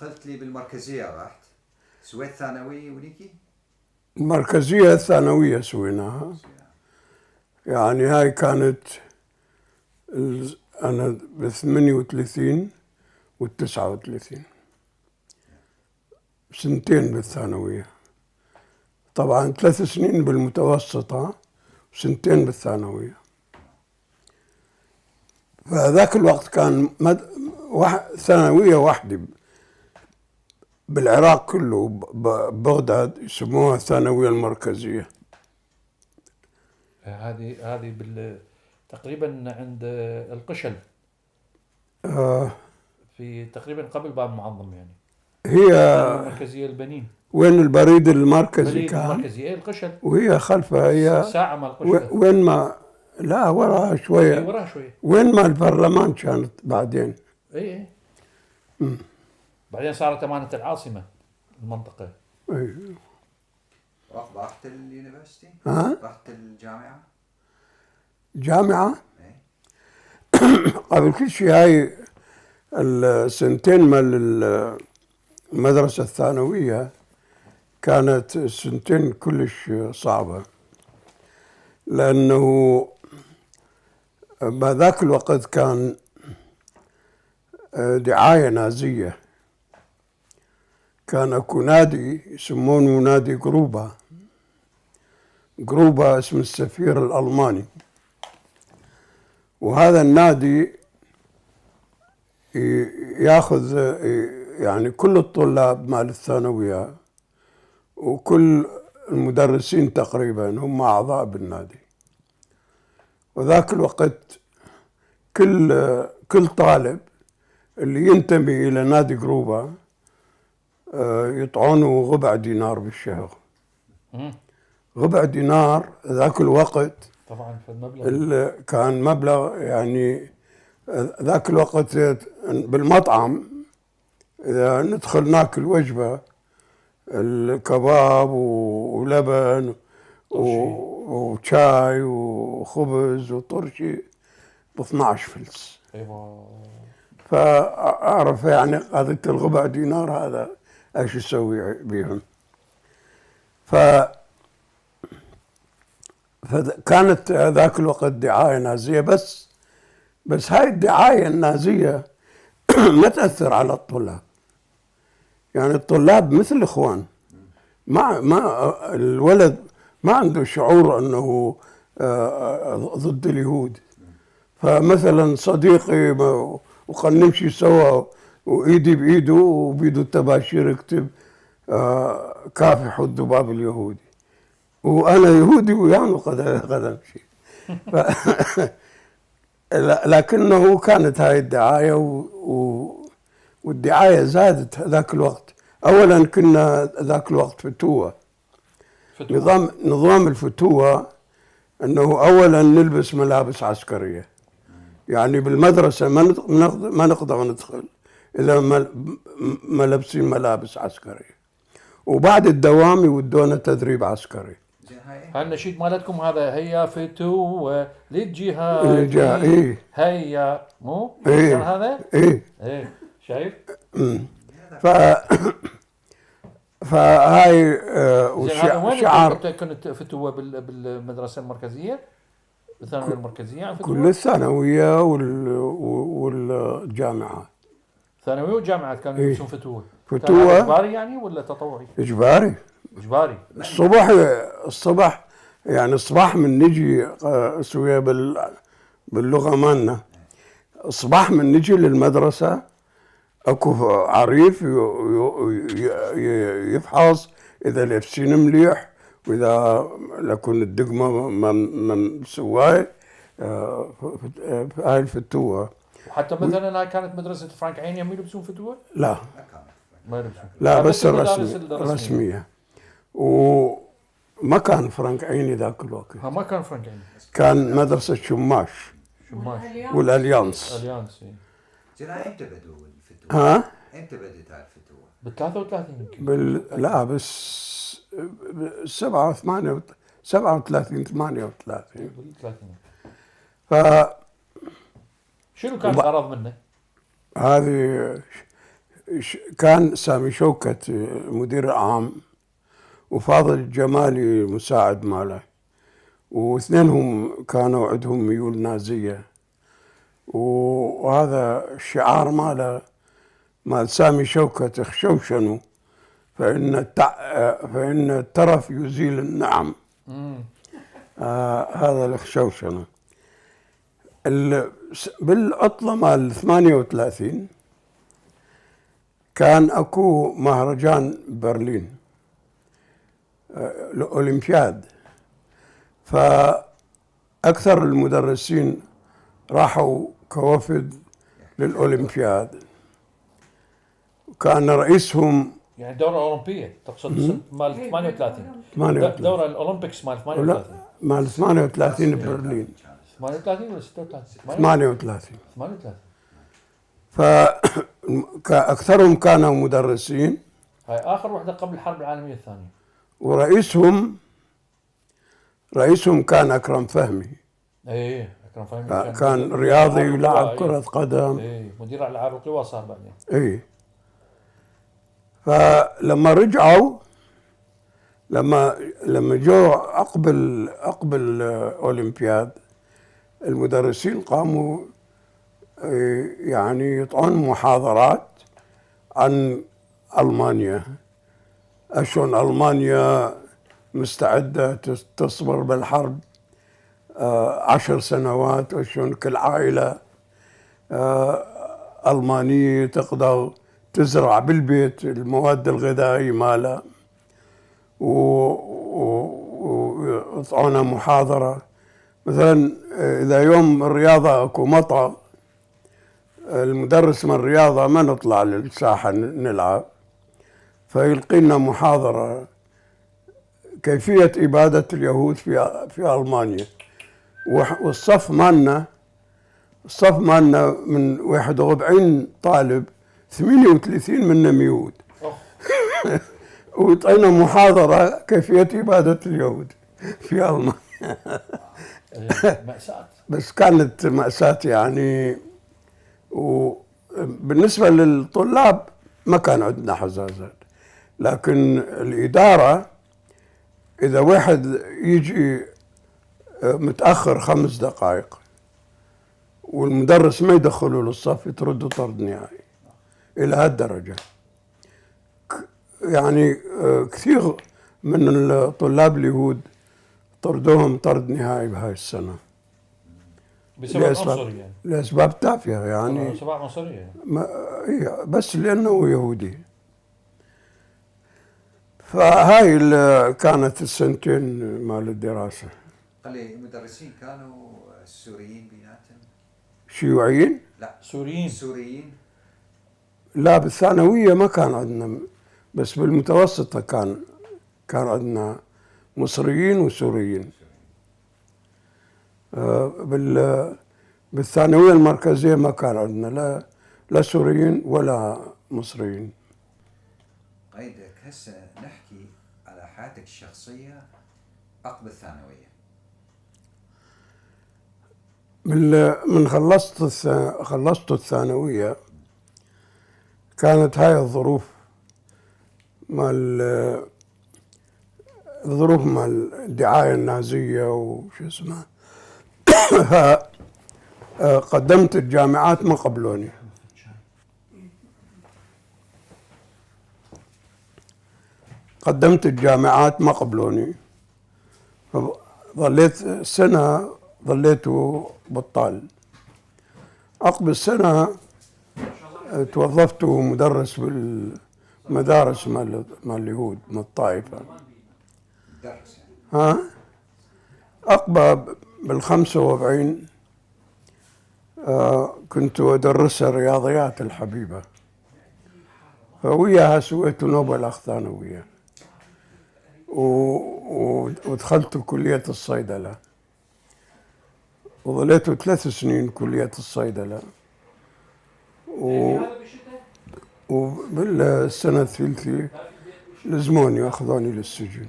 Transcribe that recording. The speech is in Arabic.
قلت لي بالمركزية رحت سويت ثانوي ونيكي؟ المركزية الثانوية سويناها. يعني هاي كانت أنا ب38 وال39 سنتين بالثانوية. طبعا 3 سنين بالمتوسطة وسنتين بالثانوية. فذاك الوقت كان ثانوية واحدة بالعراق كله، ببغداد يسموها الثانوية المركزية. هذه تقريبا عند القشل، في تقريبا قبل باب المعظم يعني. هي المركزية البنين. وين البريد المركزي كان؟ المركزية القشل، وهي خلفها هي ساعة مع القشل. وين ما لا وراها شوية. وراها شوية. وين ما البرلمان كانت بعدين. اي بعدين صارت أمانة العاصمة المنطقة. اي. رحت اليونيفرسيتي؟ ها؟ رحت الجامعة؟ جامعة؟ اي. قبل كل شيء هاي السنتين مال المدرسة الثانوية كانت سنتين كلش صعبة، لأنه بذاك الوقت كان دعاية نازية. كان اكو نادي يسمونه نادي قروبة. قروبة اسم السفير الألماني، وهذا النادي ياخذ يعني كل الطلاب مال الثانوية وكل المدرسين تقريبا هم أعضاء بالنادي. وذاك الوقت كل طالب اللي ينتمي إلى نادي قروبة يطعونه ربع دينار بالشهر. ربع دينار ذاك الوقت طبعا في المبلغ كان مبلغ، يعني ذاك الوقت بالمطعم إذا ندخل ناكل وجبة الكباب ولبن وشاي وخبز وطرشي ب12 فلس. ايوه. فأعرف يعني قضيت الربع دينار هذا ايش يسوي بيهم. فكانت ذاك الوقت دعاية نازية، بس هاي الدعاية النازية ما تأثر على الطلاب. يعني الطلاب مثل الإخوان، ما الولد ما عنده شعور أنه ضد اليهود. فمثلا صديقي وخل نمشي سوا وإيدي بإيده وبيده التباشير يكتب كافح الذباب اليهودي، وأنا يهودي ويعني قد أمشي. لكنه كانت هاي الدعاية والدعاية زادت ذاك الوقت. أولا كنا ذاك الوقت فتوة. نظام الفتوة أنه أولا نلبس ملابس عسكرية، يعني بالمدرسة ما نقدر ندخل إذا ما لابسين ملابس عسكرية، وبعد الدوام يودونا تدريب عسكري. هالنشيد مالتكم هذا هيا فتوة للجهاد. إيه. هيا مو إيه. كان هذا؟ إيه. شايف؟ فهاي شعار. كنت فتوة بالمدرسة المركزية، بالثانوية المركزية؟ كل الثانوية والجامعة. ثانوية وجامعة كانوا يلبسون فتوة. فتوة إجباري يعني ولا تطوعي؟ إجباري. الصبح يعني الصباح من نجي سوية باللغة مالنا. الصباح من نجي للمدرسة اكو عريف يفحص اذا لابسين مليح، واذا لكن الدقمة ما سواي في هاي الفتوة. وحتى مثلا هاي كانت مدرسة فرانك عيني هم يلبسون فتوة؟ لا ما يلبسون. لا بس الرسمية. وما كان فرانك عيني ذاك الوقت. ما كان فرانك عيني، كان مدرسة شماش والاليانس. زين امتى بدوا الفتوة؟ امتى بدت هاي الفتوة؟ بال33 يمكن. لا بس 37 38. شنو كان الغرض منه؟ هذه كان سامي شوكت مدير عام وفاضل الجمالي مساعد ماله، واثنينهم كانوا عندهم ميول نازية، وهذا الشعار ماله مال سامي شوكت اخشوشنوا فإن الترف يزيل النعم. هذا الاخشوشنة. بالعطلة مال 38 كان اكو مهرجان برلين الأولمبياد، فأكثر المدرسين راحوا كوفد للأولمبياد، كان رئيسهم يعني الدورة الأولمبية تقصد مال 38 دورة الأولمبيكس مال 38 مال 38 ببرلين 38 ولا 36 38 فأكثرهم كانوا مدرسين. هاي آخر وحدة قبل الحرب العالمية الثانية. ورئيسهم كان أكرم فهمي. ايه أكرم فهمي كان رياضي يلعب كرة قدم. ايه مدير ألعاب القوى صار بعدين. ايه فلما رجعوا لما جو عقب الأولمبياد المدرسين قاموا يعني يطعون محاضرات عن ألمانيا، شلون ألمانيا مستعدة تصبر بالحرب 10 سنوات، وشلون كل عائلة ألمانية تقدر تزرع بالبيت المواد الغذائية مالها، وطعونا محاضرة مثلا إذا يوم الرياضة أكو مطر المدرس من الرياضة ما نطلع للساحة نلعب، فيلقي لنا محاضرة كيفية إبادة اليهود في ألمانيا. والصف مالنا من 41 طالب 38 منهم يهود. وطينا محاضرة كيفية إبادة اليهود في ألمانيا. مأساة. بس كانت مأساة يعني. وبالنسبة للطلاب ما كان عندنا حزازات، لكن الإدارة إذا واحد يجي متأخر 5 دقائق والمدرس ما يدخله للصف يطرده طرد نهائي إلى هالدرجة. يعني كثير من الطلاب اليهود طردوهم طرد نهائي بهاي السنة بسبب عنصرية يعني. لأسباب تافهة يعني. بسبب عنصرية بس لأنه يهودي. فهاي كانت السنتين مال الدراسة. قلي المدرسين كانوا السوريين بيناتهم؟ شيوعيين؟ لا سوريين. لا بالثانوية ما كان عندنا، بس بالمتوسطة كان عندنا مصريين وسوريين. بالثانوية المركزية ما كان عندنا لا سوريين ولا مصريين. قيدك هسه نحكي على حياتك الشخصية عقب الثانوية. من خلصت الثانوية كانت هاي الظروف مال الدعاية النازية وشو اسمه. قدمت الجامعات ما قبلوني. ظليت سنة بطال. عقب السنة توظفت مدرس بالمدارس مال اليهود من الطائفة. درس يعني. عقب بال45 كنت أدرسها رياضيات الحبيبة، فوياها سويت نوبل أخ ثانوية ودخلت كلية الصيدلة، وظليت 3 سنين كلية الصيدلة، وبالسنة الثالثة لزموني أخذوني للسجن.